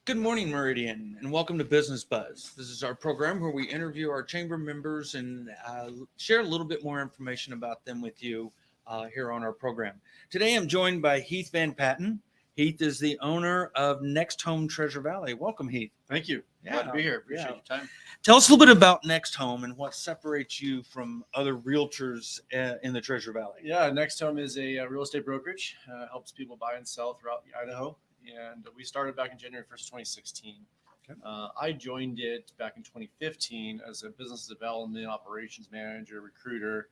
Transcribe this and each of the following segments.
Good morning, Meridian, and welcome to Business Buzz. This is our program where we interview our chamber members and share a little bit more information about them with you here on our program. Today, I'm joined by Heath Van Patten. Heath is the owner of NextHome Treasure Valley. Welcome, Heath. Thank you. Glad to be here. Appreciate your time. Tell us a little bit about NextHome and what separates you from other realtors in the Treasure Valley. Yeah, NextHome is a real estate brokerage. Helps people buy and sell throughout Idaho. And we started back in January 1st, 2016. Okay. I joined it back in 2015 as a business development operations manager, recruiter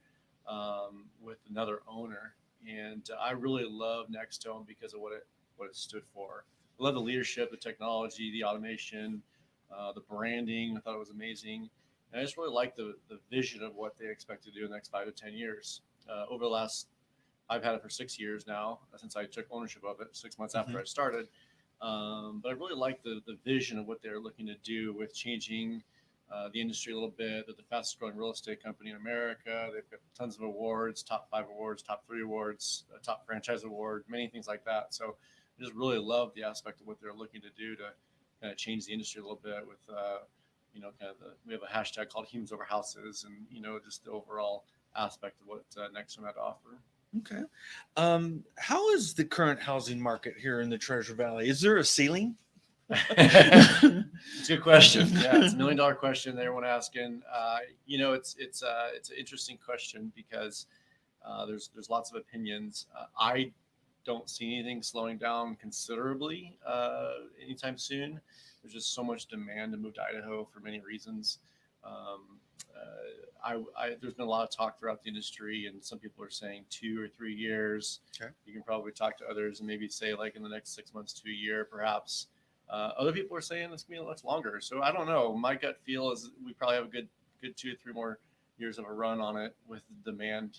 with another owner. And I really love NextHome because of what it stood for. I love the leadership, the technology, the automation, the branding. I thought it was amazing. And I just really like the vision of what they expect to do in the next 5 to 10 years. Over the last, I've had it for 6 years now, since I took ownership of it 6 months after I started. But I really like the vision of what they're looking to do with changing the industry a little bit. They're the fastest growing real estate company in America. They've got tons of awards, top 5 awards, top 3 awards, top franchise award, many things like that. So I just really love the aspect of what they're looking to do to kind of change the industry a little bit with, we have a hashtag called humans over houses and, just the overall aspect of what NextHome had to offer. Okay. How is the current housing market here in the Treasure Valley? Is there a ceiling? It's a good question. Yeah, it's $1 million question that everyone asking. It's an interesting question because there's lots of opinions. I don't see anything slowing down considerably anytime soon. There's just so much demand to move to Idaho for many reasons. There's been a lot of talk throughout the industry, and some people are saying 2 or 3 years. Okay. You can probably talk to others and maybe say like in the next 6 months to a year, perhaps. Other people are saying it's gonna be much longer. So I don't know. My gut feel is we probably have a good 2 or 3 more years of a run on it with the demand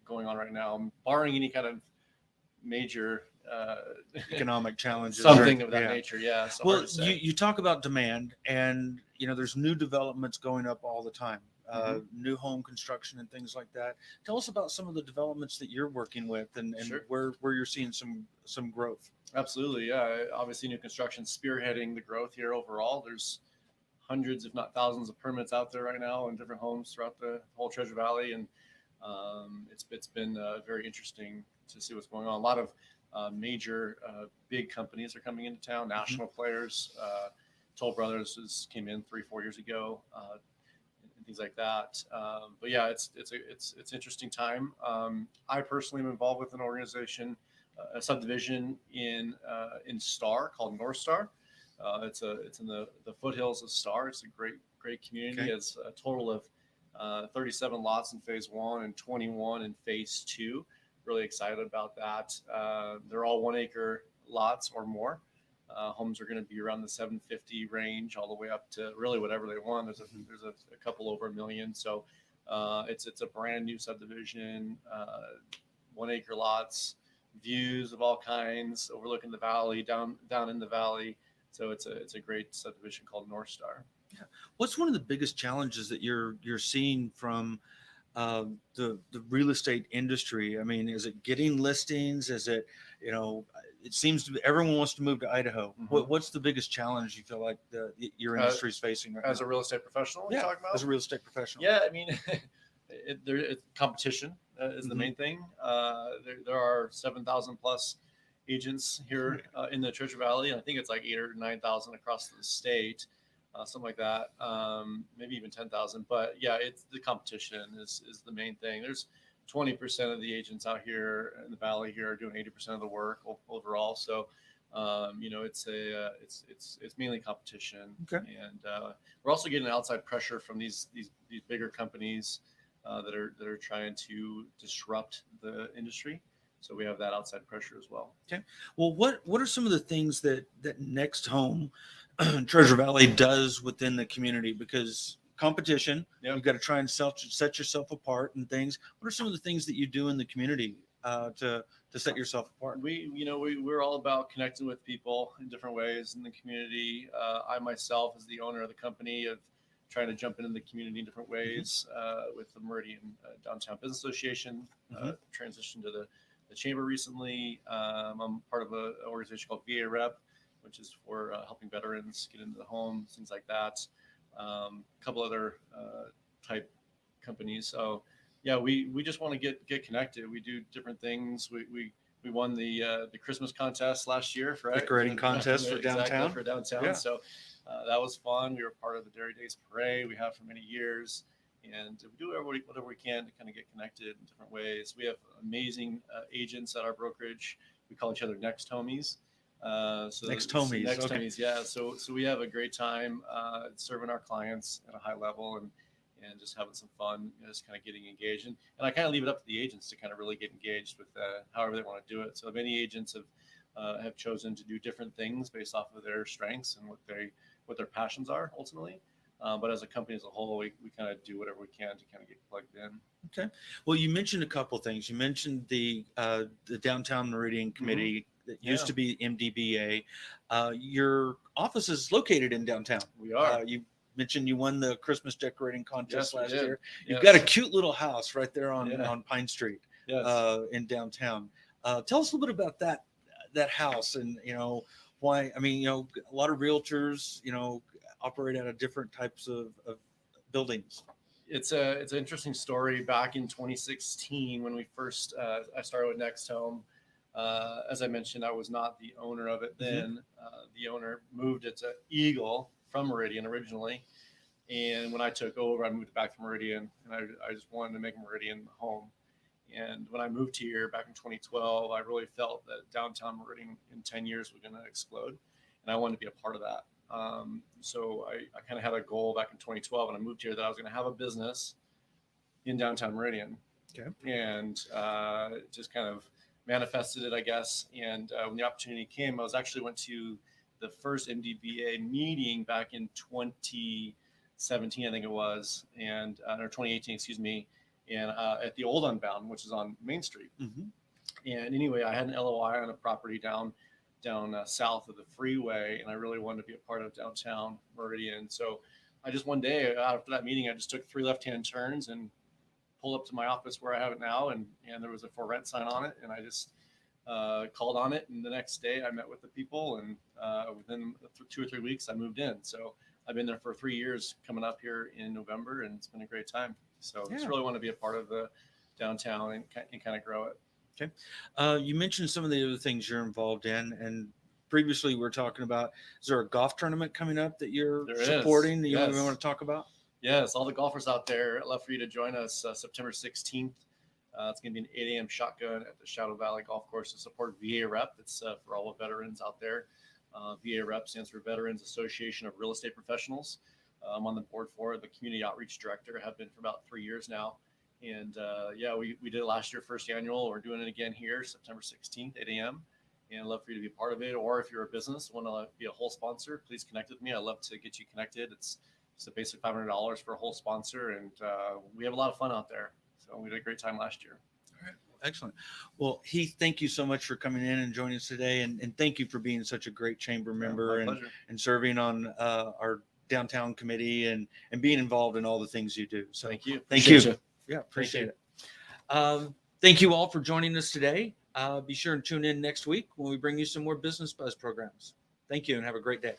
going on right now, barring any kind of major Economic challenges, something of that nature. Yeah. So well, you talk about demand, and there's new developments going up all the time, new home construction and things like that. Tell us about some of the developments that you're working with and Sure. where you're seeing some growth. Absolutely. Yeah. Obviously, new construction spearheading the growth here overall. There's hundreds, if not thousands, of permits out there right now in different homes throughout the whole Treasure Valley, and it's been very interesting to see what's going on. A lot of major big companies are coming into town, national players. Toll Brothers came in 3-4 years ago, and things like that. But yeah, it's interesting time. I personally am involved with an organization, a subdivision in Star called North Star. It's in the foothills of Star. It's a great community. Okay. It's a total of 37 lots in phase 1 and 21 in phase 2. Really excited about that. They're all 1 acre lots or more. Homes are going to be around the 750 range, all the way up to really whatever they want. There's a couple over $1 million. So it's a brand new subdivision, 1 acre lots, views of all kinds, overlooking the valley, down in the valley. So it's a great subdivision called North Star. Yeah. What's one of the biggest challenges that you're seeing from the real estate industry? I mean, is it getting listings? Is it, it seems to be everyone wants to move to Idaho. What's the biggest challenge you feel like your industry is facing right now? As a real estate professional, you're talking about? As a real estate professional. Yeah, I mean, competition is the main thing. There are 7,000 plus agents here in the Treasure Valley, and I think it's like 8,000 or 9,000 across the state. Something like that, maybe even 10,000. But yeah, it's the competition is the main thing. There's 20% of the agents out here in the valley here are doing 80% of the work overall. So, it's mainly competition. Okay. And we're also getting outside pressure from these bigger companies that are trying to disrupt the industry. So we have that outside pressure as well. Okay. Well, what are some of the things that NextHome Treasure Valley does within the community? Because competition, you've got to try and set yourself apart and things. What are some of the things that you do in the community to set yourself apart? We're all about connecting with people in different ways in the community. I myself, as the owner of the company, of trying to jump into the community in different ways with the Meridian Downtown Business Association, transitioned to the chamber recently. I'm part of an organization called VA Rep, which is for helping veterans get into the home, things like that. A couple other type companies. So yeah, we just want to get connected. We do different things. We won the Christmas contest last year, right? Decorating contest for Exactly, downtown. for downtown. Yeah. So that was fun. We were part of the Dairy Days Parade. We have for many years, and we do whatever we can to kind of get connected in different ways. We have amazing agents at our brokerage. We call each other Next Homies. Next Homies. Next Okay. Homies, yeah. So we have a great time serving our clients at a high level and just having some fun, just kind of getting engaged. And I kind of leave it up to the agents to kind of really get engaged with however they want to do it. So many agents have chosen to do different things based off of their strengths and what their passions are ultimately. But as a company as a whole, we kind of do whatever we can to kind of get plugged in. Okay. Well, you mentioned a couple of things. You mentioned the Downtown Meridian Committee that used to be MDBA. Your office is located in downtown. We are. You mentioned you won the Christmas decorating contest last year. You've Yes. got a cute little house right there on Pine Street in downtown. Tell us a little bit about that house and, why. I mean, a lot of realtors, operate out of different types of buildings. It's an interesting story. Back in 2016, when we first I started with NextHome, as I mentioned, I was not the owner of it then. The owner moved it to Eagle from Meridian originally, and when I took over, I moved it back to Meridian, and I just wanted to make Meridian home. And when I moved here back in 2012, I really felt that downtown Meridian in 10 years was going to explode, and I wanted to be a part of that. So I kind of had a goal back in 2012 when I moved here that I was going to have a business in downtown Meridian. Okay. And just kind of manifested it, I guess. And when the opportunity came, I went to the first MDBA meeting back in 2017, I think it was, or 2018, excuse me, and at the Old Unbound, which is on Main Street. And anyway, I had an LOI on a property down south of the freeway, and I really wanted to be a part of downtown Meridian. So I just one day after that meeting, I just took 3 left-hand turns and pulled up to my office where I have it now, and there was a for rent sign on it, and I just called on it. And the next day, I met with the people, and within 2 or 3 weeks, I moved in. So I've been there for 3 years, coming up here in November, and it's been a great time. So just really want to be a part of the downtown and kind of grow it. Okay. You mentioned some of the other things you're involved in, and previously we were talking about, is there a golf tournament coming up that you're supporting that you want to talk about? Yes, all the golfers out there, I'd love for you to join us September 16th. It's going to be an 8 a.m. shotgun at the Shadow Valley Golf Course to support VA Rep. It's for all the veterans out there. VA Rep stands for Veterans Association of Real Estate Professionals. I'm on the board for it, the Community Outreach Director. I have been for about 3 years now. And we did it last year, first annual. We're doing it again here, September 16th, 8 a.m. And I'd love for you to be a part of it. Or if you're a business, want to be a whole sponsor, please connect with me. I'd love to get you connected. It's a basic $500 for a whole sponsor. And we have a lot of fun out there. So we had a great time last year. All right. Excellent. Well, Heath, thank you so much for coming in and joining us today. And thank you for being such a great chamber member and serving on our downtown committee and being involved in all the things you do. So thank you. Thank you. Yeah, appreciate it. Thank you all for joining us today. Be sure and tune in next week when we bring you some more Business Buzz programs. Thank you and have a great day.